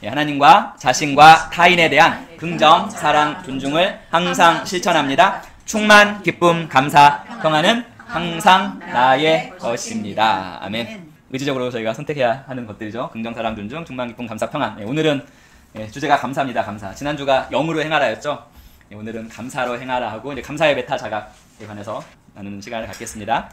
하나님과 자신과 타인에 대한 긍정, 사랑, 존중을 항상 실천합니다. 충만, 기쁨, 감사, 평안은 항상 나의 것입니다. 아멘. 의지적으로 저희가 선택해야 하는 것들이죠. 긍정, 사랑, 존중, 충만, 기쁨, 감사, 평안. 오늘은 주제가 감사입니다. 감사. 지난주가 영으로 행하라였죠. 오늘은 감사로 행하라 하고 이제 감사의 메타 자각에 관해서 나누는 시간을 갖겠습니다.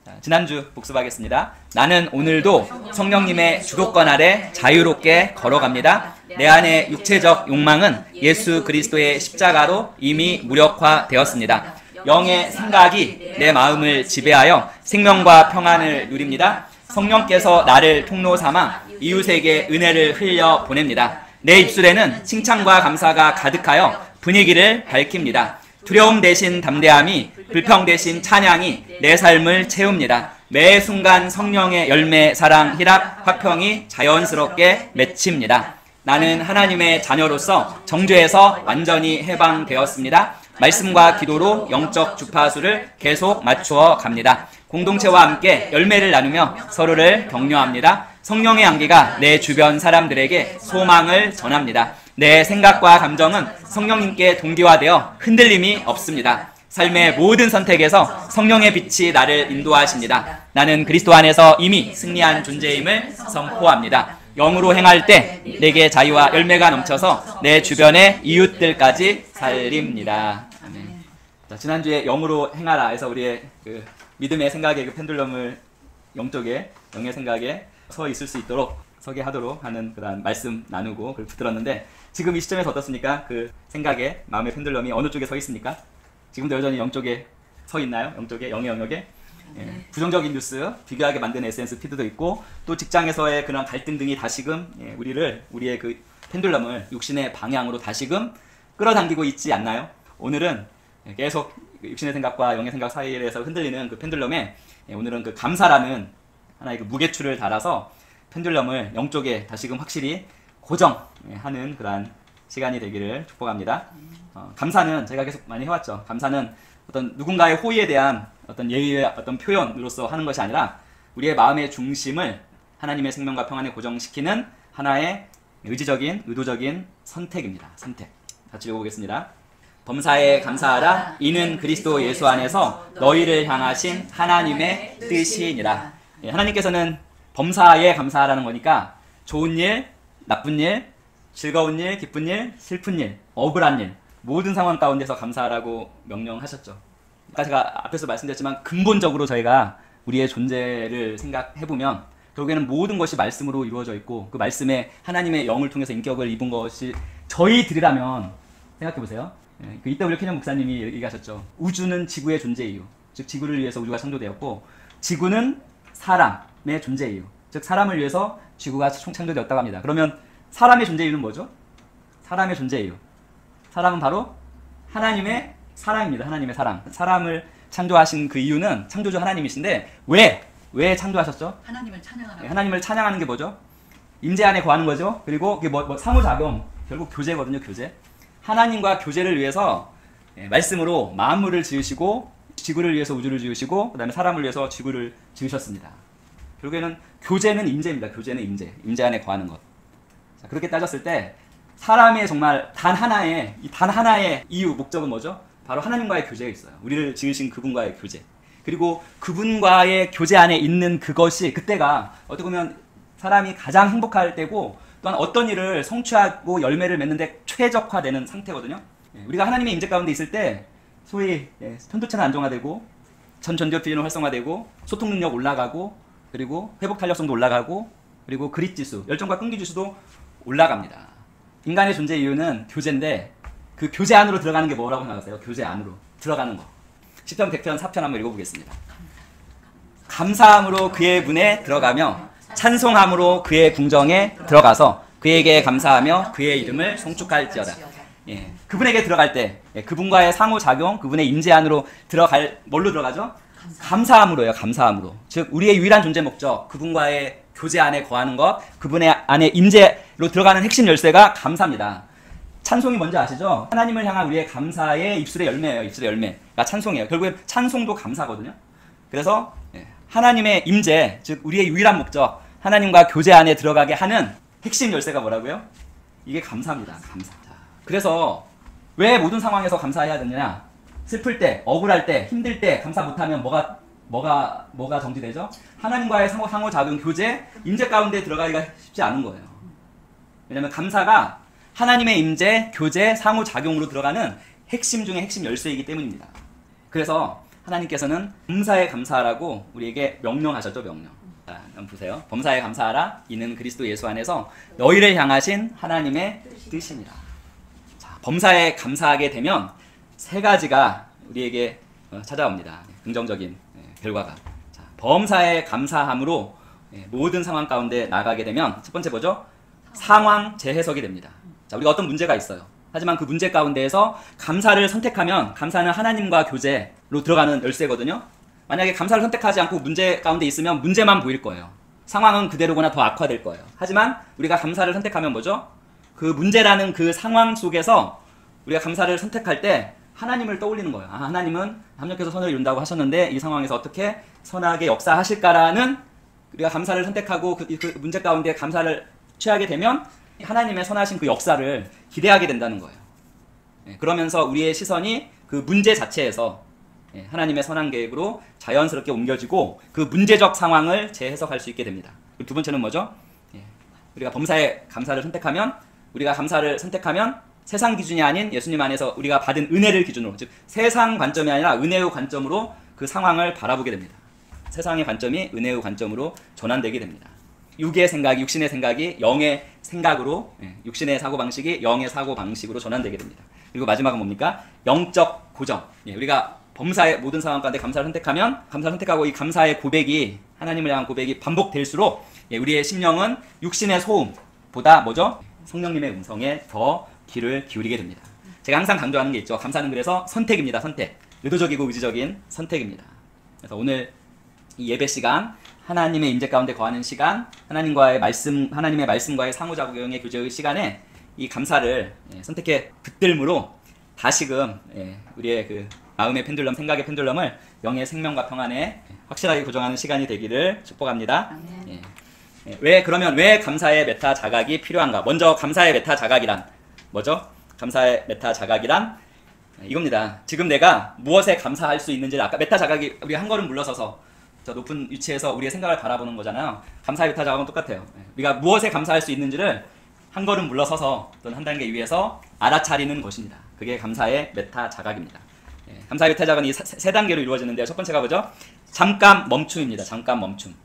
자, 지난주 복습하겠습니다. 나는 오늘도 성령님의 주도권 아래 자유롭게 걸어갑니다. 내 안의 육체적 욕망은 예수 그리스도의 십자가로 이미 무력화되었습니다. 영의 생각이 내 마음을 지배하여 생명과 평안을 누립니다. 성령께서 나를 통로 삼아 이웃에게 은혜를 흘려 보냅니다. 내 입술에는 칭찬과 감사가 가득하여 분위기를 밝힙니다. 두려움 대신 담대함이, 불평 대신 찬양이 내 삶을 채웁니다. 매 순간 성령의 열매, 사랑, 희락, 화평이 자연스럽게 맺힙니다. 나는 하나님의 자녀로서 정죄에서 완전히 해방되었습니다. 말씀과 기도로 영적 주파수를 계속 맞추어 갑니다. 공동체와 함께 열매를 나누며 서로를 격려합니다. 성령의 향기가 내 주변 사람들에게 소망을 전합니다. 내 생각과 감정은 성령님께 동기화되어 흔들림이 없습니다. 삶의 모든 선택에서 성령의 빛이 나를 인도하십니다. 나는 그리스도 안에서 이미 승리한 존재임을 선포합니다. 영으로 행할 때 내게 자유와 열매가 넘쳐서 내 주변의 이웃들까지 살립니다. 아멘. 자, 지난주에 영으로 행하라 해서 우리의 그 믿음의 생각의 그 펜듈럼을 영적의 영의 생각에 서 있을 수 있도록 서게 하도록 하는 그런 말씀 나누고 그걸 붙들었는데, 지금 이 시점에서 어떻습니까? 그 생각의 마음의 펜듈럼이 어느 쪽에 서 있습니까? 지금도 여전히 영쪽에 서 있나요? 영쪽에, 영의 영역에? 예, 부정적인 뉴스, 비교하게 만드는 SNS 피드도 있고, 또 직장에서의 그런 갈등 등이 다시금 우리의 그 펜듈럼을 육신의 방향으로 다시금 끌어당기고 있지 않나요? 오늘은 계속 육신의 생각과 영의 생각 사이에서 흔들리는 그 펜듈럼에 오늘은 그 감사라는 하나의 그 무게추를 달아서 펜듈럼을 영쪽에 다시금 확실히 고정하는 그러한 시간이 되기를 축복합니다. 감사는 제가 계속 많이 해왔죠. 감사는 어떤 누군가의 호의에 대한 어떤 예의의 어떤 표현으로서 하는 것이 아니라 우리의 마음의 중심을 하나님의 생명과 평안에 고정시키는 하나의 의지적인, 의도적인 선택입니다. 선택. 같이 읽어보겠습니다. 범사에 감사하라. 이는 그리스도 예수 안에서 너희를 향하신 하나님의 뜻이니라. 하나님께서는 범사에 감사하라는 거니까 좋은 일, 나쁜 일, 즐거운 일, 기쁜 일, 슬픈 일, 억울한 일, 모든 상황 가운데서 감사하라고 명령하셨죠. 아까 제가 앞에서 말씀드렸지만 근본적으로 저희가 우리의 존재를 생각해보면 결국에는 모든 것이 말씀으로 이루어져 있고, 그 말씀에 하나님의 영을 통해서 인격을 입은 것이 저희들이라면, 생각해보세요. 그 이따 캐년 목사님이 얘기하셨죠. 우주는 지구의 존재 이유, 즉 지구를 위해서 우주가 창조되었고, 지구는 사람의 존재 이유, 즉 사람을 위해서 지구가 창조되었다고 합니다. 그러면 사람의 존재 이유는 뭐죠? 사람의 존재 이유, 사람은 바로 하나님의 사랑입니다. 하나님의 사랑. 사람을 창조하신 그 이유는 창조주 하나님이신데 왜 창조하셨죠? 하나님을 찬양하는. 하나님을 찬양하는 게 뭐죠? 임재 안에 거하는 거죠. 그리고 그게 상호작용, 결국 교제거든요. 교제. 하나님과 교제를 위해서 말씀으로 만물을 지으시고, 지구를 위해서 우주를 지으시고, 그 다음에 사람을 위해서 지구를 지으셨습니다. 결국에는 교제는 임재입니다. 교제는 임재. 임재 안에 거하는 것. 자, 그렇게 따졌을 때 사람의 정말 단 하나의 이유, 목적은 뭐죠? 바로 하나님과의 교제가 있어요. 우리를 지으신 그분과의 교제. 그리고 그분과의 교제 안에 있는 그것이, 그때가 어떻게 보면 사람이 가장 행복할 때고, 또한 어떤 일을 성취하고 열매를 맺는데 최적화되는 상태거든요. 우리가 하나님의 임재 가운데 있을 때 소위 편도체는 안정화되고, 전두엽 활성화되고, 소통 능력 올라가고, 그리고 회복 탄력성도 올라가고, 그리고 그릿 지수, 열정과 끈기 지수도 올라갑니다. 인간의 존재 이유는 교제인데, 그 교제 안으로 들어가는 게 뭐라고 생각하세요? 교제 안으로 들어가는 거. 시편 100편 4편 한번 읽어보겠습니다. 감사함으로 그의 문에 들어가며 찬송함으로 그의 궁정에 들어가서 그에게 감사하며 그의 이름을 송축할지어다. 그분에게 들어갈 때 그분과의 상호작용, 그분의 임재 안으로 뭘로 들어가죠? 감사함으로요. 감사함으로. 즉 우리의 유일한 존재 목적, 그분과의 교제 안에 거하는 것, 그분의 안에 임재로 들어가는 핵심 열쇠가 감사입니다. 찬송이 뭔지 아시죠? 하나님을 향한 우리의 감사의 입술의 열매예요. 입술의 열매가 찬송이에요. 결국엔 찬송도 감사거든요. 그래서 하나님의 임재, 즉 우리의 유일한 목적, 하나님과 교제 안에 들어가게 하는 핵심 열쇠가 뭐라고요? 이게 감사입니다. 감사. 자, 그래서 왜 모든 상황에서 감사해야 되느냐? 슬플 때, 억울할 때, 힘들 때 감사 못하면 뭐가 정지되죠? 하나님과의 상호작용, 교제, 임재 가운데 들어가기가 쉽지 않은 거예요. 왜냐하면 감사가 하나님의 임재, 교제, 상호작용으로 들어가는 핵심 중에 핵심 열쇠이기 때문입니다. 그래서 하나님께서는 범사에 감사하라고 우리에게 명령하셨죠, 명령. 자, 한번 보세요. 범사에 감사하라. 이는 그리스도 예수 안에서 너희를 향하신 하나님의 뜻이니라. 자, 범사에 감사하게 되면 세 가지가 우리에게 찾아옵니다. 긍정적인 결과가. 자, 범사에 감사함으로 모든 상황 가운데 나가게 되면 첫 번째 뭐죠? 상황 재해석이 됩니다. 자, 우리가 어떤 문제가 있어요. 하지만 그 문제 가운데에서 감사를 선택하면 감사는 하나님과 교제로 들어가는 열쇠거든요. 만약에 감사를 선택하지 않고 문제 가운데 있으면 문제만 보일 거예요. 상황은 그대로거나 더 악화될 거예요. 하지만 우리가 감사를 선택하면 뭐죠? 그 문제라는 그 상황 속에서 우리가 감사를 선택할 때 하나님을 떠올리는 거예요. 아, 하나님은 함령께서 선을 이룬다고 하셨는데 이 상황에서 어떻게 선하게 역사하실까라는 우리가 감사를 선택하고 그 문제 가운데 감사를 취하게 되면 하나님의 선하신 그 역사를 기대하게 된다는 거예요. 그러면서 우리의 시선이 그 문제 자체에서 하나님의 선한 계획으로 자연스럽게 옮겨지고 그 문제적 상황을 재해석할 수 있게 됩니다. 두 번째는 뭐죠? 우리가 범사에 감사를 선택하면 세상 기준이 아닌 예수님 안에서 우리가 받은 은혜를 기준으로, 즉 세상 관점이 아니라 은혜의 관점으로 그 상황을 바라보게 됩니다. 세상의 관점이 은혜의 관점으로 전환되게 됩니다. 육의 생각이, 육신의 생각이 영의 생각으로, 육신의 사고방식이 영의 사고방식으로 전환되게 됩니다. 그리고 마지막은 뭡니까? 영적 고정. 우리가 범사의 모든 상황 가운데 감사를 선택하면, 감사를 선택하고 이 감사의 고백이, 하나님을 향한 고백이 반복될수록 우리의 심령은 육신의 소음보다 뭐죠? 성령님의 음성에 더 귀를 기울이게 됩니다. 제가 항상 강조하는 게 있죠. 감사는 그래서 선택입니다. 선택. 의도적이고 의지적인 선택입니다. 그래서 오늘 이 예배 시간, 하나님의 임재 가운데 거하는 시간, 하나님의 말씀과의 상호작용의 교제의 시간에 이 감사를 선택해 붙들므로 다시금 우리의 그 마음의 펜듈럼, 생각의 펜듈럼을 영의 생명과 평안에 확실하게 고정하는 시간이 되기를 축복합니다. 그러면 왜 감사의 메타 자각이 필요한가? 먼저 감사의 메타 자각이란 뭐죠? 감사의 메타 자각이란 이겁니다. 지금 내가 무엇에 감사할 수 있는지를, 아까 메타 자각이 우리가 한 걸음 물러서서 저 높은 위치에서 우리의 생각을 바라보는 거잖아요. 감사의 메타 자각은 똑같아요. 우리가 무엇에 감사할 수 있는지를 한 걸음 물러서서 또는 한 단계 위에서 알아차리는 것입니다. 그게 감사의 메타 자각입니다. 감사의 메타 자각은 이 세 단계로 이루어지는데요. 첫 번째가 뭐죠? 잠깐 멈춤입니다. 잠깐 멈춤.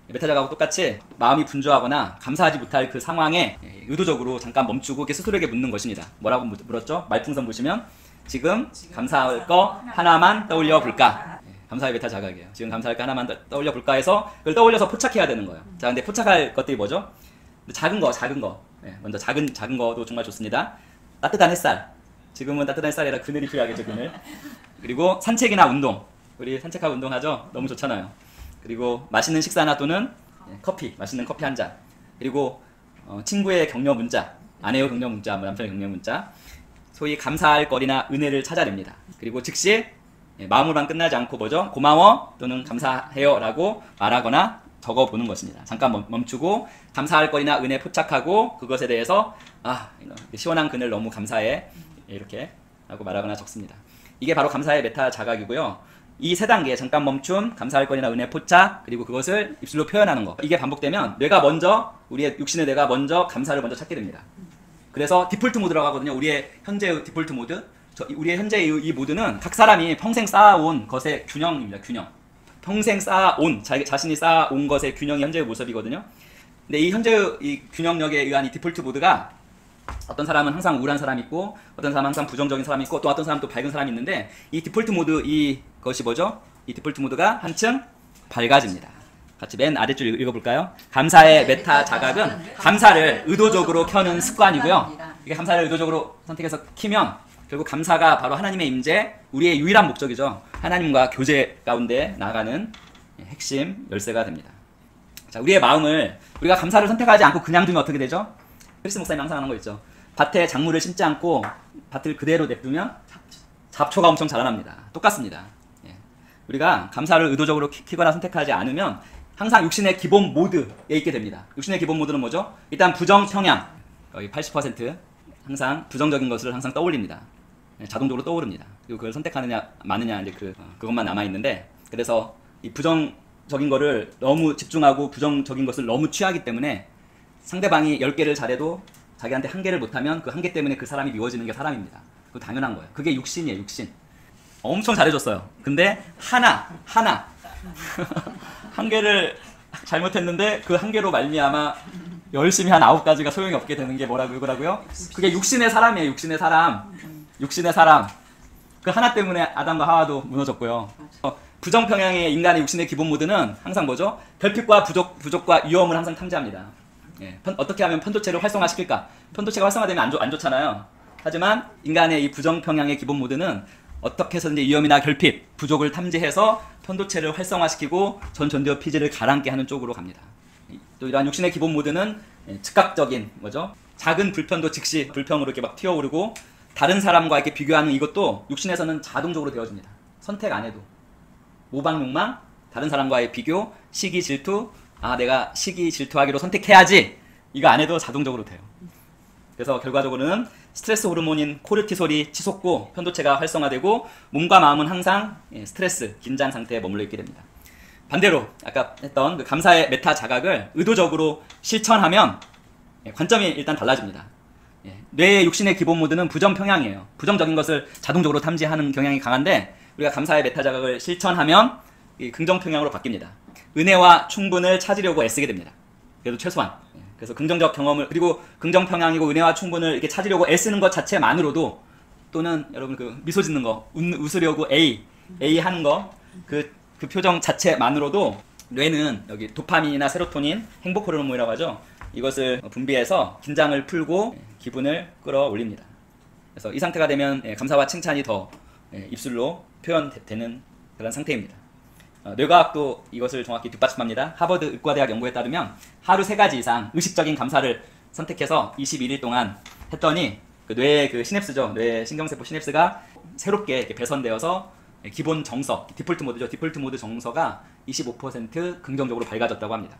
메타 자각하고 똑같이 마음이 분주하거나 감사하지 못할 그 상황에 의도적으로 잠깐 멈추고 이렇게 스스로에게 묻는 것입니다. 뭐라고 물었죠? 말풍선 보시면 지금 감사할 거 하나만 떠올려 볼까? 감사의 메타 자각이에요. 지금 감사할 거 하나만 떠올려 볼까 해서 그걸 떠올려서 포착해야 되는 거예요. 자, 근데 포착할 것들이 뭐죠? 작은 거. 먼저 작은 거도 정말 좋습니다. 따뜻한 햇살. 지금은 따뜻한 햇살이라 그늘이 필요하겠죠, 그늘. 그리고 산책이나 운동. 우리 산책하고 운동하죠? 너무 좋잖아요. 그리고 맛있는 식사나 또는 맛있는 커피 한 잔. 그리고 친구의 격려 문자, 아내의 격려 문자, 남편의 격려 문자. 소위 감사할 거리나 은혜를 찾아냅니다. 그리고 즉시 마음으로만 끝나지 않고 뭐죠? 고마워 또는 감사해요 라고 말하거나 적어보는 것입니다. 잠깐 멈추고 감사할 거리나 은혜 포착하고 그것에 대해서 시원한 그늘 너무 감사해 이렇게 하고 말하거나 적습니다. 이게 바로 감사의 메타 자각이고요. 이 세 단계, 잠깐 멈춤, 감사할 거리나 은혜 포착, 그리고 그것을 입술로 표현하는 거. 이게 반복되면 우리의 육신의 뇌가 먼저 감사를 먼저 찾게 됩니다. 그래서 디폴트 모드라고 하거든요. 우리의 현재의 디폴트 모드. 우리의 현재의 이 모드는 각 사람이 평생 쌓아온 것의 균형입니다. 균형. 평생 자신이 쌓아온 것의 균형이 현재의 모습이거든요. 근데 이 현재의 이 균형력에 의한 이 디폴트 모드가 어떤 사람은 항상 우울한 사람이 있고 어떤 사람은 항상 부정적인 사람이 있고 또 어떤 사람은 또 밝은 사람이 있는데 이 디폴트 모드 이것이 뭐죠? 이 디폴트 모드가 한층 밝아집니다. 같이 맨 아래줄 읽어볼까요? 감사의 메타 자각은 감사를 의도적으로 켜는 습관이고요. 이게 감사를 의도적으로 선택해서 키면 결국 감사가 바로 하나님의 임재, 우리의 유일한 목적이죠. 하나님과 교제 가운데 나아가는 핵심 열쇠가 됩니다. 자, 우리의 마음을 우리가 감사를 선택하지 않고 그냥 두면 어떻게 되죠? 크리스 목사님 항상 하는 거 있죠. 밭에 작물을 심지 않고 밭을 그대로 냅두면 잡초가 엄청 자라납니다. 똑같습니다. 우리가 감사를 의도적으로 키거나 선택하지 않으면 항상 육신의 기본 모드에 있게 됩니다. 육신의 기본 모드는 뭐죠? 일단 부정 평양, 거의 80% 항상 부정적인 것을 항상 떠올립니다. 자동적으로 떠오릅니다. 그리고 그걸 선택하느냐 마느냐 이제 그것만 남아 있는데, 그래서 이 부정적인 거를 너무 집중하고 부정적인 것을 너무 취하기 때문에 상대방이 10개를 잘해도 자기한테 1개를 못하면 그 1개 때문에 그 사람이 미워지는 게 사람입니다. 그거 당연한 거예요. 그게 육신이에요, 육신. 엄청 잘해줬어요. 근데 하나 1개를 잘못했는데 그 1개로 말미암아 열심히 한 9가지가 소용이 없게 되는 게 뭐라고요? 그게 육신의 사람이에요. 육신의 사람. 그 하나 때문에 아담과 하와도 무너졌고요. 부정평양의 인간의 육신의 기본 모드는 항상 뭐죠? 결핍과 부족과 위험을 항상 탐지합니다. 예, 어떻게 하면 편도체를 활성화시킬까? 편도체가 활성화되면 안 좋잖아요. 하지만 인간의 이 부정평양의 기본 모드는 어떻게 해서든지 위험이나 결핍, 부족을 탐지해서 편도체를 활성화시키고 전두엽 피지를 가라앉게 하는 쪽으로 갑니다. 또 이러한 육신의 기본 모드는 즉각적인 뭐죠? 작은 불편도 즉시 불평으로 이렇게 막 튀어오르고, 다른 사람과 이렇게 비교하는 이것도 육신에서는 자동적으로 되어집니다. 선택 안 해도. 모방 욕망, 다른 사람과의 비교, 시기 질투, 내가 시기 질투하기로 선택해야지, 이거 안 해도 자동적으로 돼요. 그래서 결과적으로는 스트레스 호르몬인 코르티솔이 치솟고 편도체가 활성화되고 몸과 마음은 항상 스트레스, 긴장 상태에 머물러 있게 됩니다. 반대로 아까 했던 그 감사의 메타 자각을 의도적으로 실천하면 관점이 일단 달라집니다. 뇌의 육신의 기본 모드는 부정평양이에요. 부정적인 것을 자동적으로 탐지하는 경향이 강한데, 우리가 감사의 메타 자각을 실천하면 긍정평양으로 바뀝니다. 은혜와 충분을 찾으려고 애쓰게 됩니다. 그래도 최소한. 그래서 긍정적 경험을, 그리고 긍정평양이고 은혜와 충분을 이렇게 찾으려고 애쓰는 것 자체만으로도, 또는 여러분 그 미소 짓는 거, 웃으려고 A 하는 거, 그 표정 자체만으로도 뇌는 여기 도파민이나 세로토닌, 행복 호르몬이라고 하죠. 이것을 분비해서 긴장을 풀고 기분을 끌어올립니다. 그래서 이 상태가 되면 감사와 칭찬이 더 입술로 표현되는 그런 상태입니다. 뇌과학도 이것을 정확히 뒷받침합니다. 하버드 의과대학 연구에 따르면 하루 3가지 이상 의식적인 감사를 선택해서 21일 동안 했더니 그 뇌의 그 시냅스죠. 뇌 신경세포 시냅스가 새롭게 이렇게 배선되어서 기본 정서, 디폴트 모드죠. 디폴트 모드 정서가 25% 긍정적으로 밝아졌다고 합니다.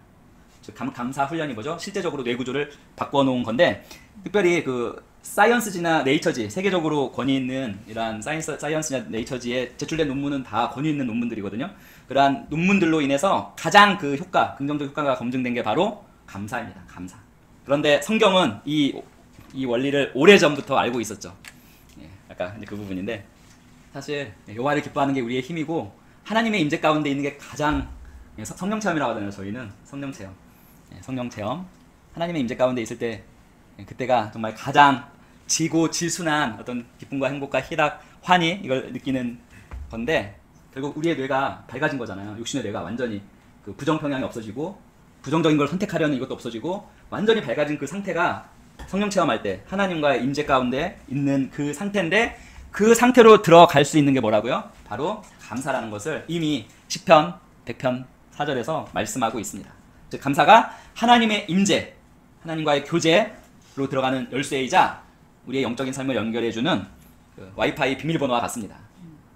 즉 감사 훈련이 뭐죠? 실제적으로 뇌 구조를 바꿔놓은 건데, 특별히 그 사이언스지나 네이처지, 세계적으로 권위 있는 이러한 사이언스나 네이처지에 제출된 논문은 다 권위 있는 논문들이거든요. 그러한 논문들로 인해서 가장 그 긍정적 효과가 검증된 게 바로 감사입니다. 감사. 그런데 성경은 이 원리를 오래전부터 알고 있었죠. 아까 이제 그 부분인데, 사실 여호와를 기뻐하는 게 우리의 힘이고, 하나님의 임재 가운데 있는 게 가장 성령 체험이라고 하잖아요. 저희는 성령 체험. 성령 체험. 하나님의 임재 가운데 있을 때 그때가 정말 가장 지고지순한 어떤 기쁨과 행복과 희락, 환희, 이걸 느끼는 건데, 결국 우리의 뇌가 밝아진 거잖아요. 육신의 뇌가 완전히 그 부정평양이 없어지고, 부정적인 걸 선택하려는 이것도 없어지고, 완전히 밝아진 그 상태가 성령 체험할 때 하나님과의 임재 가운데 있는 그 상태인데, 그 상태로 들어갈 수 있는 게 뭐라고요? 바로 감사라는 것을 이미 시편 100편 4절에서 말씀하고 있습니다. 즉 감사가 하나님의 임재, 하나님과의 교제로 들어가는 열쇠이자 우리의 영적인 삶을 연결해주는 그 와이파이 비밀번호와 같습니다.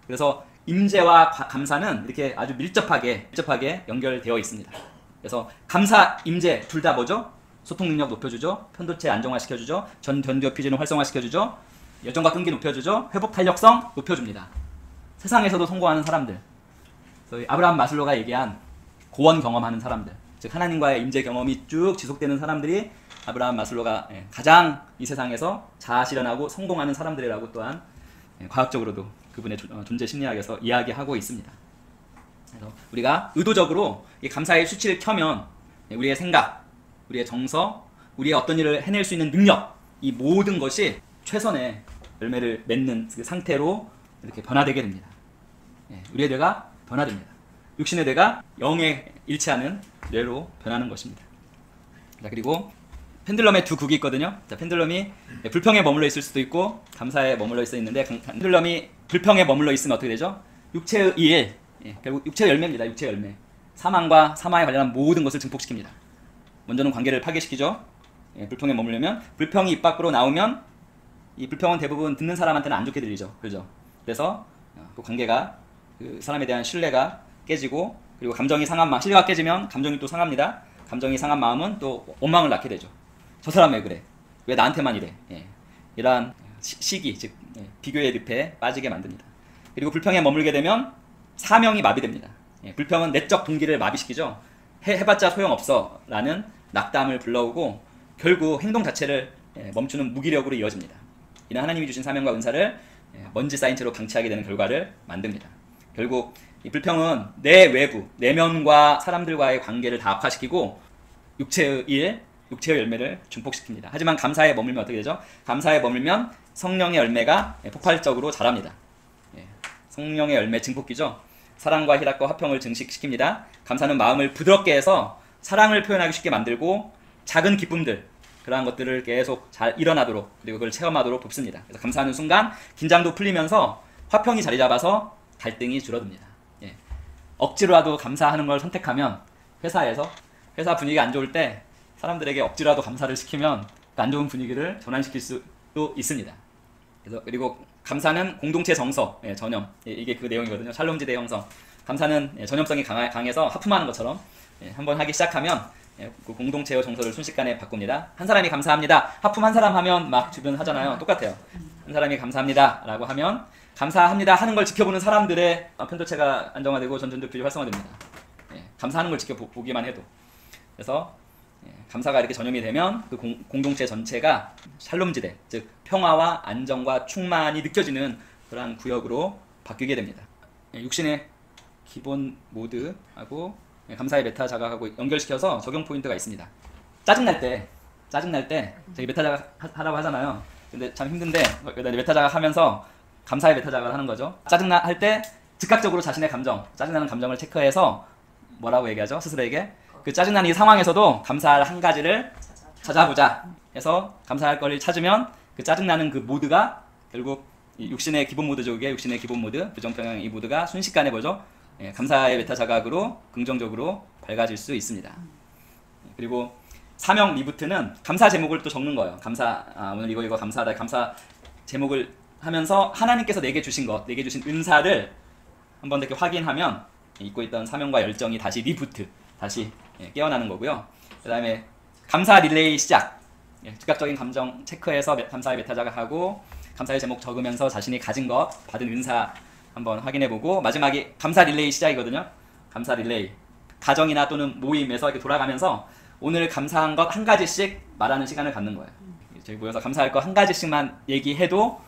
그래서 임재와 감사는 이렇게 아주 밀접하게 연결되어 있습니다. 그래서 감사, 임재 둘 다 뭐죠? 소통 능력 높여주죠. 편도체 안정화시켜주죠. 전두엽 피지는 활성화시켜주죠. 여정과 끈기 높여주죠. 회복 탄력성 높여줍니다. 세상에서도 성공하는 사람들, 아브라함 마슬로가 얘기한 고원 경험하는 사람들, 즉 하나님과의 임재 경험이 쭉 지속되는 사람들이 아브라함 마슬로가 가장 이 세상에서 자아실현하고 성공하는 사람들이라고 또한 과학적으로도 그분의 존재 심리학에서 이야기하고 있습니다. 그래서 우리가 의도적으로 이 감사의 수치를 켜면 우리의 생각, 우리의 정서, 우리의 어떤 일을 해낼 수 있는 능력, 이 모든 것이 최선의 열매를 맺는 그 상태로 이렇게 변화되게 됩니다. 우리의 뇌가 변화됩니다. 육신의 뇌가 영에 일치하는 뇌로 변하는 것입니다. 자, 그리고 펜들럼의 두 극이 있거든요. 자, 펜들럼이 불평에 머물러 있을 수도 있고 감사에 머물러 있어 있는데, 펜들럼이 불평에 머물러 있으면 어떻게 되죠? 육체의 일, 결국 육체의 열매입니다. 육체의 열매. 사망과 사망에 관련한 모든 것을 증폭시킵니다. 먼저는 관계를 파괴시키죠. 불평에 머물려면, 불평이 입 밖으로 나오면 이 불평은 대부분 듣는 사람한테는 안 좋게 들리죠. 그죠? 그래서 그 관계가, 그 사람에 대한 신뢰가 깨지고, 그리고 감정이 상한 마음, 신뢰가 깨지면 감정이 또 상합니다. 감정이 상한 마음은 또 원망을 낳게 되죠. 저 사람 왜 그래? 왜 나한테만 이래? 예. 이러한 시기, 즉 비교의 늪에 빠지게 만듭니다. 그리고 불평에 머물게 되면 사명이 마비됩니다. 예. 불평은 내적 동기를 마비시키죠. 해봤자 소용없어 라는 낙담을 불러오고 결국 행동 자체를 멈추는 무기력으로 이어집니다. 이는 하나님이 주신 사명과 은사를 먼지 쌓인 채로 방치하게 되는 결과를 만듭니다. 결국 이 불평은 내 외부, 내면과 사람들과의 관계를 다 악화시키고 육체의 일, 육체의 열매를 증폭시킵니다. 하지만 감사에 머물면 어떻게 되죠? 감사에 머물면 성령의 열매가 폭발적으로 자랍니다. 성령의 열매 증폭기죠. 사랑과 희락과 화평을 증식시킵니다. 감사는 마음을 부드럽게 해서 사랑을 표현하기 쉽게 만들고 작은 기쁨들, 그러한 것들을 계속 잘 일어나도록 그리고 그걸 체험하도록 돕습니다. 그래서 감사하는 순간 긴장도 풀리면서 화평이 자리 잡아서 갈등이 줄어듭니다. 예. 억지로라도 감사하는 걸 선택하면 회사에서 회사 분위기가 안 좋을 때 사람들에게 억지로라도 감사를 시키면 그 안 좋은 분위기를 전환시킬 수도 있습니다. 그리고 감사는 공동체 정서, 전염, 이게 그 내용이거든요. 샬롬지대 형성. 감사는 전염성이 강해서 하품하는 것처럼 한번 하기 시작하면 그 공동체의 정서를 순식간에 바꿉니다. 한 사람이 감사합니다. 하품 한 사람 하면 막 주변 하잖아요. 똑같아요. 한 사람이 감사합니다 라고 하면 감사합니다 하는 걸 지켜보는 사람들의 편도체가 안정화되고 전전두필이 활성화됩니다. 감사하는 걸 지켜보기만 해도. 그래서 감사가 이렇게 전염이 되면 그 공동체 전체가 샬롬지대, 즉 평화와 안정과 충만이 느껴지는 그러한 구역으로 바뀌게 됩니다. 육신의 기본 모드하고 감사의 메타 자각하고 연결시켜서 적용 포인트가 있습니다. 짜증날 때 저기 메타 자각 하라고 하잖아요. 근데 참 힘든데 메타 자각 하면서 감사의 메타 자각을 하는 거죠. 할 때 즉각적으로 자신의 감정, 짜증나는 감정을 체크해서 뭐라고 얘기하죠? 스스로에게 그 짜증나는 이 상황에서도 감사할 한 가지를 찾아보자 해서 감사할 거를 찾으면 그 짜증나는 그 모드가 결국 이 육신의 기본 모드죠. 그게 육신의 기본 모드, 부정평형 이 모드가 순식간에 뭐죠? 감사의 메타 자각으로 긍정적으로 밝아질 수 있습니다. 그리고 사명 리부트는 감사 제목을 또 적는 거예요. 오늘 이거 감사하다. 감사 제목을 하면서 하나님께서 내게 주신 것, 내게 주신 은사를 한 번 더 이렇게 확인하면 잊고 있던 사명과 열정이 다시 리부트, 다시 깨어나는 거고요. 그 다음에 감사 릴레이 시작. 즉각적인 감정 체크해서 감사의 메타 자각하고 감사의 제목 적으면서 자신이 가진 것, 받은 은사 한번 확인해보고 마지막이 감사 릴레이 시작이거든요. 감사 릴레이. 가정이나 또는 모임에서 이렇게 돌아가면서 오늘 감사한 것 한 가지씩 말하는 시간을 갖는 거예요. 저희 모여서 감사할 거 한 가지씩만 얘기해도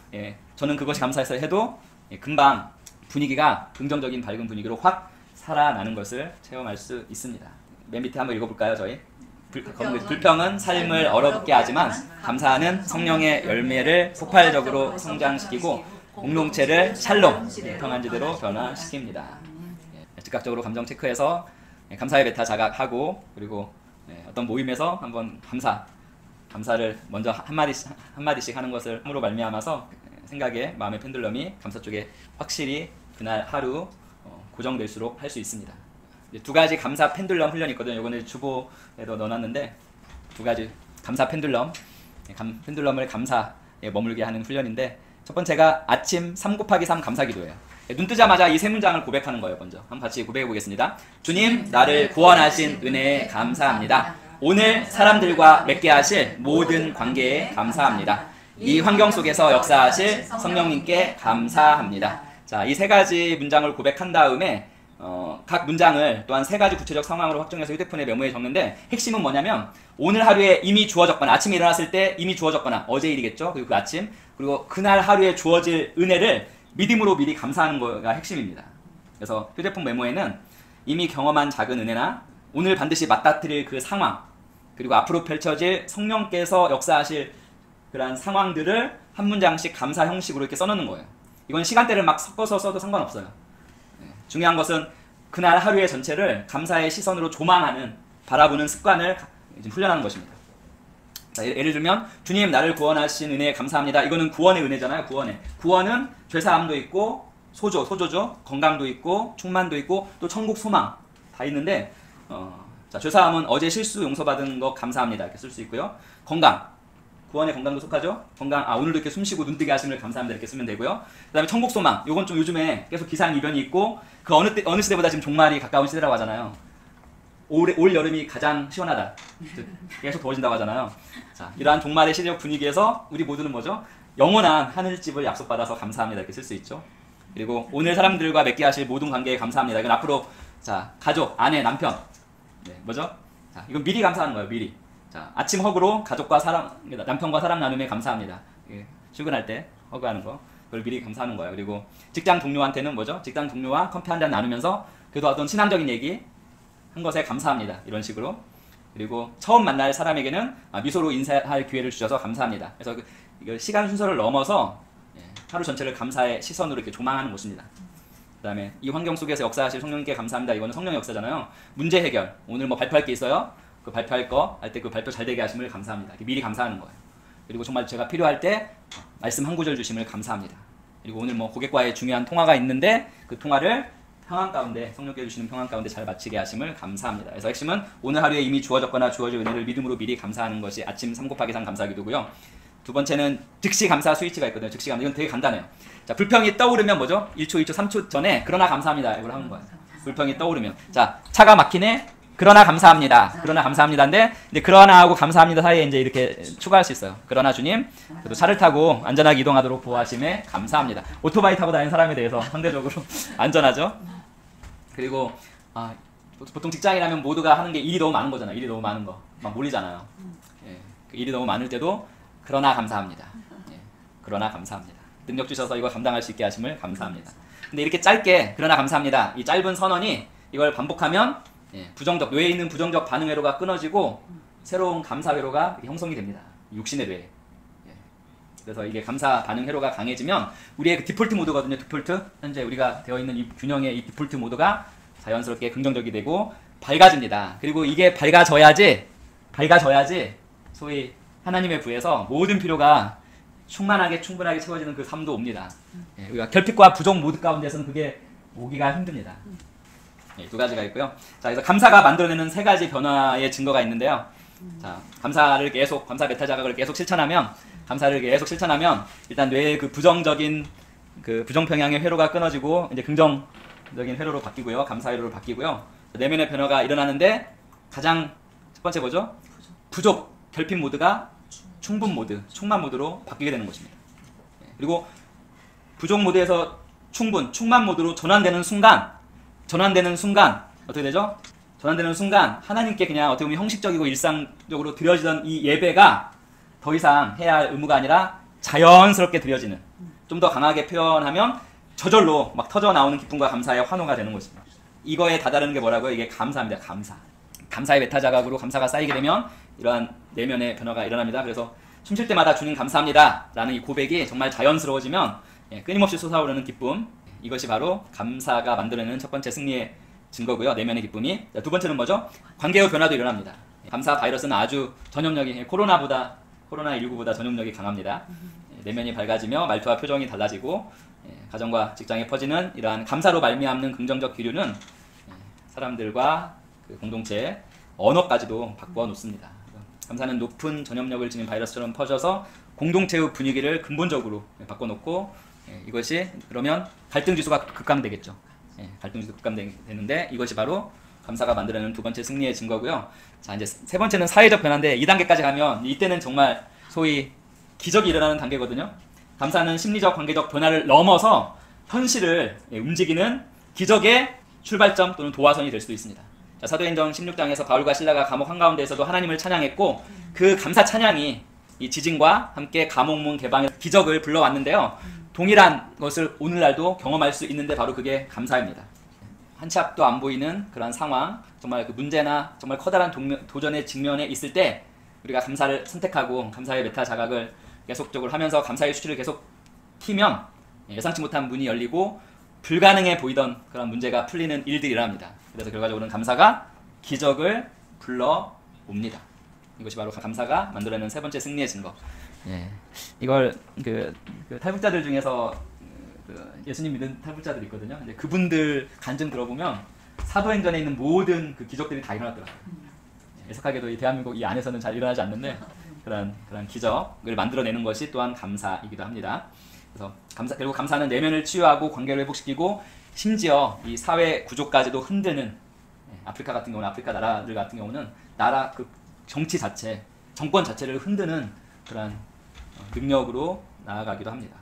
저는 그것이 감사해서 해도 금방 분위기가 긍정적인 밝은 분위기로 확 살아나는 것을 체험할 수 있습니다. 맨 밑에 한번 읽어볼까요, 저희? 불평은 삶을 얼어붙게 하지만 감사는 성령의 열매를 폭발적으로 성장시키고 공동체를 샬롬, 평안지대로 변화시킵니다. 즉각적으로 감정 체크해서 감사의 메타 자각하고 그리고 어떤 모임에서 한번 감사를 먼저 한마디씩 하는 것을 함으로 말미암아서 생각에 마음의 펜들럼이 감사 쪽에 확실히 그날 하루 고정될수록 할 수 있습니다. 두 가지 감사 펜들럼 훈련이 있거든요. 이거는 주보에도 넣어놨는데 두 가지 감사 펜들럼, 펜들럼을 감사에 머물게 하는 훈련인데 첫 번째가 아침 3곱하기3 감사 기도예요. 눈 뜨자마자 이 세 문장을 고백하는 거예요. 먼저 한번 같이 고백해 보겠습니다. 주님, 나를 구원하신 은혜에 감사합니다. 오늘 사람들과 맺게 하실 모든 관계에 감사합니다. 이 환경 속에서 역사하실 성령님께 감사합니다. 자, 이 세 가지 문장을 고백한 다음에 각 문장을 또한 세 가지 구체적 상황으로 확정해서 휴대폰에 메모해 적는데 핵심은 뭐냐면 오늘 하루에 이미 주어졌거나 아침에 일어났을 때 이미 주어졌거나 어제 일이겠죠. 그리고 그 아침 그리고 그날 하루에 주어질 은혜를 믿음으로 미리 감사하는 거가 핵심입니다. 그래서 휴대폰 메모에는 이미 경험한 작은 은혜나 오늘 반드시 맞닥뜨릴 그 상황 그리고 앞으로 펼쳐질 성령께서 역사하실 그러한 상황들을 한 문장씩 감사 형식으로 이렇게 써놓는 거예요. 이건 시간대를 막 섞어서 써도 상관없어요. 중요한 것은 그날 하루의 전체를 감사의 시선으로 조망하는 바라보는 습관을 훈련하는 것입니다. 자, 예를 들면 주님 나를 구원하신 은혜에 감사합니다. 이거는 구원의 은혜잖아요. 구원은 죄사함도 있고 소조죠. 건강도 있고 충만도 있고 또 천국 소망 다 있는데 자, 죄사함은 어제 실수 용서받은 거 감사합니다. 이렇게 쓸 수 있고요. 건강 구원의 건강도 속하죠. 건강, 오늘도 이렇게 숨쉬고 눈뜨게 하심을 감사합니다. 이렇게 쓰면 되고요. 그 다음에 천국 소망. 요건 좀 요즘에 계속 기상이변이 있고 그 어느 시대보다 지금 종말이 가까운 시대라고 하잖아요. 올 여름이 가장 시원하다. 계속 더워진다고 하잖아요. 자, 이러한 종말의 시대적 분위기에서 우리 모두는 뭐죠? 영원한 하늘집을 약속받아서 감사합니다. 이렇게 쓸 수 있죠. 그리고 오늘 사람들과 맺게 하실 모든 관계에 감사합니다. 이건 앞으로 자, 가족, 아내, 남편. 네, 뭐죠? 자, 이건 미리 감사하는 거예요. 미리. 자, 아침 허그로 가족과 남편과 사랑 나눔에 감사합니다. 예, 출근할 때 허그하는 거. 그걸 미리 감사하는 거예요. 그리고 직장 동료한테는 뭐죠? 직장 동료와 커피 한 잔 나누면서 그래도 어떤 신앙적인 얘기 한 것에 감사합니다. 이런 식으로. 그리고 처음 만날 사람에게는 미소로 인사할 기회를 주셔서 감사합니다. 그래서 이거 시간 순서를 넘어서 하루 전체를 감사의 시선으로 이렇게 조망하는 것입니다. 그 다음에 이 환경 속에서 역사하실 성령님께 감사합니다. 이거는 성령의 역사잖아요. 문제 해결. 오늘 뭐 발표할 게 있어요. 그 발표할 거 할 때 그 발표 잘 되게 하심을 감사합니다. 미리 감사하는 거예요. 그리고 정말 제가 필요할 때 말씀 한 구절 주심을 감사합니다. 그리고 오늘 뭐 고객과의 중요한 통화가 있는데 그 통화를 평안 가운데 성령께 주시는 평안 가운데 잘 마치게 하심을 감사합니다. 그래서 핵심은 오늘 하루에 이미 주어졌거나 주어질 은혜를 믿음으로 미리 감사하는 것이 아침 3곱하기3 감사기도고요. 두 번째는 즉시 감사 스위치가 있거든요. 즉시 감사. 이건 되게 간단해요. 자, 불평이 떠오르면 뭐죠? 1초, 2초, 3초 전에 그러나 감사합니다. 이걸 하는 거예요. 불평이 떠오르면. 자, 차가 막히네. 그러나 감사합니다. 그러나 감사합니다인데 근데 그러나하고 감사합니다 사이에 이제 이렇게 추가할 수 있어요. 그러나 주님, 그래도 차를 타고 안전하게 이동하도록 보호하심에 감사합니다. 오토바이 타고 다니는 사람에 대해서 상대적으로 안전하죠. 그리고 보통 직장이라면 모두가 하는 게 일이 너무 많은 거잖아요. 일이 너무 많은 거. 막 몰리잖아요. 예, 그 일이 너무 많을 때도 그러나 감사합니다. 예, 그러나 감사합니다. 능력 주셔서 이거 감당할 수 있게 하심을 감사합니다. 근데 이렇게 짧게 그러나 감사합니다. 이 짧은 선언이 이걸 반복하면 부정적, 뇌에 있는 부정적 반응 회로가 끊어지고 새로운 감사 회로가 형성이 됩니다. 육신의 뇌에. 그래서 이게 감사 반응 회로가 강해지면 우리의 그 디폴트 모드거든요. 디폴트. 현재 우리가 되어 있는 이 균형의 이 디폴트 모드가 자연스럽게 긍정적이 되고 밝아집니다. 그리고 이게 밝아져야지 소위 하나님의 부에서 모든 필요가 충분하게 채워지는 그 삶도 옵니다. 우리가 결핍과 부정 모드 가운데서는 그게 오기가 힘듭니다. 두 가지가 있고요. 자, 그래서 감사가 만들어내는 세 가지 변화의 증거가 있는데요. 자, 감사 메타 자각을 계속 실천하면 일단 뇌의 그 부정적인 그 부정평양의 회로가 끊어지고 이제 긍정적인 회로로 바뀌고요. 감사 회로로 바뀌고요. 내면의 변화가 일어나는데 가장 첫 번째 뭐죠? 부족, 결핍 모드가 충분 모드, 충만 모드로 바뀌게 되는 것입니다. 그리고 부족 모드에서 충만 모드로 전환되는 순간 어떻게 되죠? 전환되는 순간 하나님께 그냥 어떻게 보면 형식적이고 일상적으로 드려지던 이 예배가 더 이상 해야 할 의무가 아니라 자연스럽게 드려지는, 좀 더 강하게 표현하면 저절로 막 터져 나오는 기쁨과 감사의 환호가 되는 것입니다. 이거에 다다르는 게 뭐라고요? 이게 감사입니다. 감사의 메타 자각으로 감사가 쌓이게 되면 이러한 내면의 변화가 일어납니다. 그래서 숨쉴 때마다 주님 감사합니다 라는 이 고백이 정말 자연스러워지면 끊임없이 솟아오르는 기쁨, 이것이 바로 감사가 만들어내는 첫 번째 승리의 증거고요. 내면의 기쁨이. 두 번째는 뭐죠? 관계의 변화도 일어납니다. 감사 바이러스는 아주 전염력이 코로나19보다 전염력이 강합니다. 내면이 밝아지며 말투와 표정이 달라지고 가정과 직장에 퍼지는 이러한 감사로 말미암는 긍정적 기류는 사람들과 그 공동체 언어까지도 바꾸어 놓습니다. 감사는 높은 전염력을 지닌 바이러스처럼 퍼져서 공동체의 분위기를 근본적으로 바꿔놓고 이것이 그러면 갈등 지수가 급감되겠죠. 갈등 지수 급감되는데 이것이 바로 감사가 만들어내는 두 번째 승리의 증거고요. 자, 이제 세 번째는 사회적 변화인데 2단계까지 가면 이때는 정말 소위 기적이 일어나는 단계거든요. 감사는 심리적 관계적 변화를 넘어서 현실을 움직이는 기적의 출발점 또는 도화선이 될 수도 있습니다. 자, 사도행전 16장에서 바울과 실라가 감옥 한가운데에서도 하나님을 찬양했고 그 감사 찬양이 이 지진과 함께 감옥문 개방의 기적을 불러왔는데요. 동일한 것을 오늘날도 경험할 수 있는데 바로 그게 감사입니다. 한 치 앞도 안 보이는 그런 상황, 정말 그 문제나 정말 커다란 도전의 직면에 있을 때 우리가 감사를 선택하고 감사의 메타 자각을 계속적으로 하면서 감사의 수치를 계속 키면 예상치 못한 문이 열리고 불가능해 보이던 그런 문제가 풀리는 일들이 일어납니다. 그래서 결과적으로는 감사가 기적을 불러옵니다. 이것이 바로 감사가 만들어내는 세 번째 승리의 증거. 이걸 그 탈북자들 중에서 예수님 믿는 탈북자들 있거든요. 근데 그분들 간증 들어보면 사도행전에 있는 모든 그 기적들이 다 일어났더라고요. 애석하게도 이 대한민국 이 안에서는 잘 일어나지 않는데 그런 기적을 만들어내는 것이 또한 감사이기도 합니다. 그래서 결국 감사는 내면을 치유하고 관계를 회복시키고 심지어 이 사회 구조까지도 흔드는, 아프리카 같은 경우는, 아프리카 나라들 같은 경우는 나라 그 정치 자체, 정권 자체를 흔드는 그런 능력으로 나아가기도 합니다.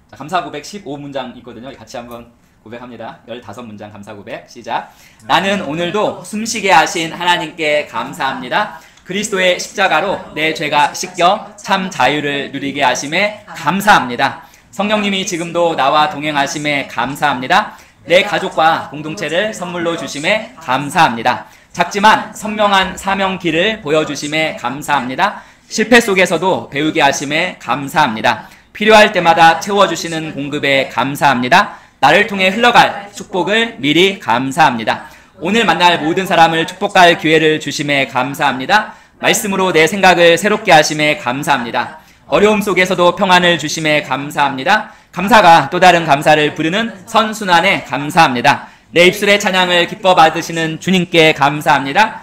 자, 감사 고백 15문장 있거든요. 같이 한번 고백합니다. 15문장 감사 고백 시작. 나는 오늘도 숨쉬게 하신 하나님께 감사합니다. 그리스도의 십자가로 내 죄가 씻겨 참 자유를 누리게 하심에 감사합니다. 성령님이 지금도 나와 동행하심에 감사합니다. 내 가족과 공동체를 선물로 주심에 감사합니다. 작지만 선명한 사명 길을 보여주심에 감사합니다. 실패 속에서도 배우게 하심에 감사합니다. 필요할 때마다 채워주시는 공급에 감사합니다. 나를 통해 흘러갈 축복을 미리 감사합니다. 오늘 만날 모든 사람을 축복할 기회를 주심에 감사합니다. 말씀으로 내 생각을 새롭게 하심에 감사합니다. 어려움 속에서도 평안을 주심에 감사합니다. 감사가 또 다른 감사를 부르는 선순환에 감사합니다. 내 입술의 찬양을 기뻐 받으시는 주님께 감사합니다.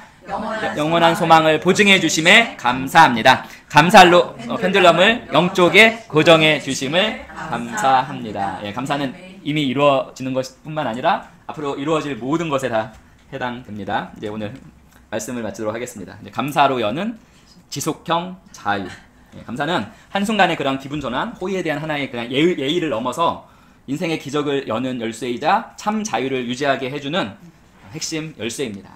영원한 소망을 보증해 주심에 감사합니다. 감사로 펜들럼을 영쪽에 고정해 주심을 감사합니다. 예, 감사는 이미 이루어지는 것뿐만 아니라 앞으로 이루어질 모든 것에 다 해당됩니다. 이제 오늘 말씀을 마치도록 하겠습니다. 이제 감사로 여는 지속형 자유. 예, 감사는 한순간의 그런 기분 전환, 호의에 대한 하나의 그냥 예의를 넘어서 인생의 기적을 여는 열쇠이자 참 자유를 유지하게 해주는 핵심 열쇠입니다.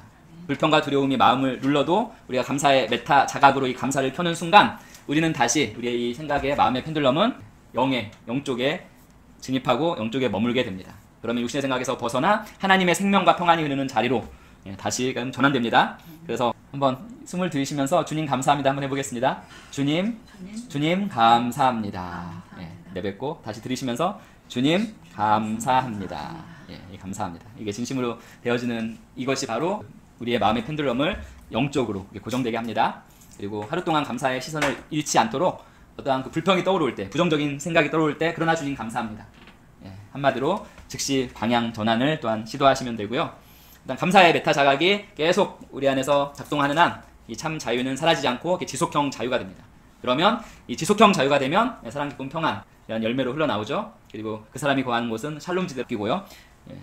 불평과 두려움이 마음을 눌러도 우리가 감사의 메타 자각으로 이 감사를 켜는 순간 우리는 다시 우리의 이 생각의 마음의 펜들럼은 영쪽에 진입하고 영쪽에 머물게 됩니다. 그러면 육신의 생각에서 벗어나 하나님의 생명과 평안이 흐르는 자리로 다시 전환됩니다. 그래서 한번 숨을 들이쉬면서 주님 감사합니다 한번 해보겠습니다. 주님 감사합니다. 내뱉고 다시 들이쉬면서 주님 감사합니다. 감사합니다. 이게 진심으로 되어지는 이것이 바로 우리의 마음의 펜들럼을 영적으로 고정되게 합니다. 그리고 하루 동안 감사의 시선을 잃지 않도록 어떠한 그 불평이 떠오를 때, 부정적인 생각이 떠오를 때, 그러나 주님 감사합니다. 한마디로 즉시 방향 전환을 또한 시도하시면 되고요. 일단 감사의 메타 자각이 계속 우리 안에서 작동하는 한 이 참 자유는 사라지지 않고 지속형 자유가 됩니다. 그러면 이 지속형 자유가 되면 사랑, 기쁨, 평안 이런 열매로 흘러나오죠. 그리고 그 사람이 거하는 곳은 샬롬지대로 바뀌고요.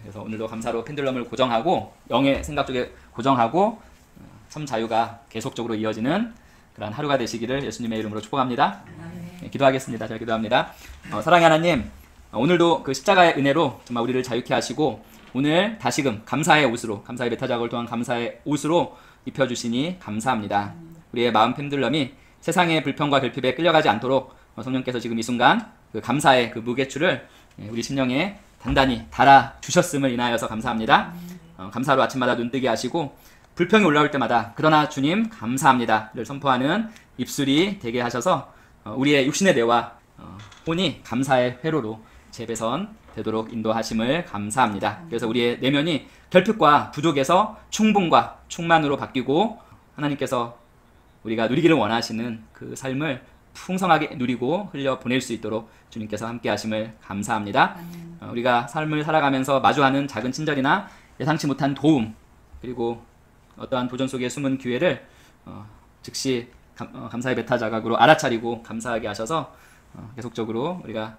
그래서 오늘도 감사로 펜들럼을 고정하고 영의 생각 쪽에 고정하고 참 자유가 계속적으로 이어지는 그런 하루가 되시기를 예수님의 이름으로 축복합니다. 기도하겠습니다. 잘 기도합니다. 사랑의 하나님, 오늘도 그 십자가의 은혜로 정말 우리를 자유케 하시고 오늘 다시금 감사의 옷으로, 감사의 메타작을 통한 감사의 옷으로 입혀주시니 감사합니다. 우리의 마음 펜들럼이 세상의 불평과 결핍에 끌려가지 않도록 성령께서 지금 이 순간 그 감사의 그 무게추를 우리 심령에 단단히 달아주셨음을 인하여서 감사합니다. 감사로 아침마다 눈뜨게 하시고 불평이 올라올 때마다 그러나 주님 감사합니다를 선포하는 입술이 되게 하셔서 우리의 육신의 뇌와 혼이 감사의 회로로 재배선 되도록 인도하심을 감사합니다. 그래서 우리의 내면이 결핍과 부족에서 충분과 충만으로 바뀌고 하나님께서 우리가 누리기를 원하시는 그 삶을 풍성하게 누리고 흘려보낼 수 있도록 주님께서 함께 하심을 감사합니다. 우리가 삶을 살아가면서 마주하는 작은 친절이나 예상치 못한 도움, 그리고 어떠한 도전 속에 숨은 기회를 즉시 감사의 메타 자각으로 알아차리고 감사하게 하셔서 계속적으로 우리가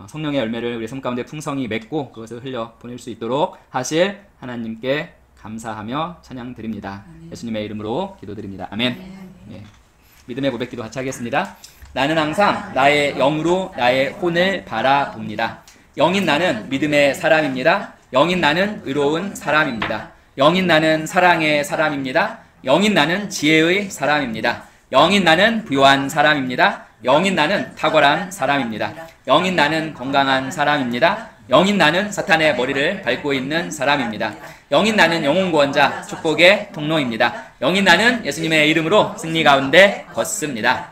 성령의 열매를 우리 삶 가운데 풍성히 맺고 그것을 흘려보낼 수 있도록 하실 하나님께 감사하며 찬양드립니다. 예수님의 이름으로 기도드립니다. 아멘. 믿음의 고백기도 같이 하겠습니다. 나는 항상 나의 영으로 나의 혼을 바라봅니다. 영인 나는 믿음의 사람입니다. 영인 나는 의로운 사람입니다. 영인 나는 사랑의 사람입니다. 영인 나는 지혜의 사람입니다. 영인 나는 부요한 사람입니다. 영인 나는 탁월한 사람입니다. 영인 나는 건강한 사람입니다. 영인 나는 사탄의 머리를 밟고 있는 사람입니다. 영인 나는 영혼구원자 축복의 통로입니다. 영인 나는 예수님의 이름으로 승리 가운데 걷습니다.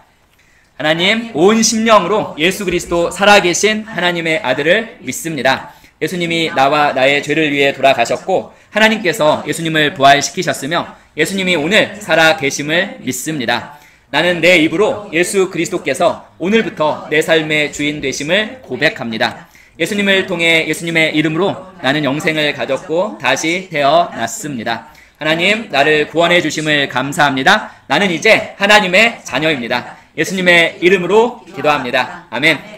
하나님, 온 심령으로 예수 그리스도 살아계신 하나님의 아들을 믿습니다. 예수님이 나와 나의 죄를 위해 돌아가셨고 하나님께서 예수님을 부활시키셨으며 예수님이 오늘 살아계심을 믿습니다. 나는 내 입으로 예수 그리스도께서 오늘부터 내 삶의 주인 되심을 고백합니다. 예수님을 통해 예수님의 이름으로 나는 영생을 가졌고 다시 태어났습니다. 하나님, 나를 구원해 주심을 감사합니다. 나는 이제 하나님의 자녀입니다. 예수님의 이름으로 기도합니다. 아멘.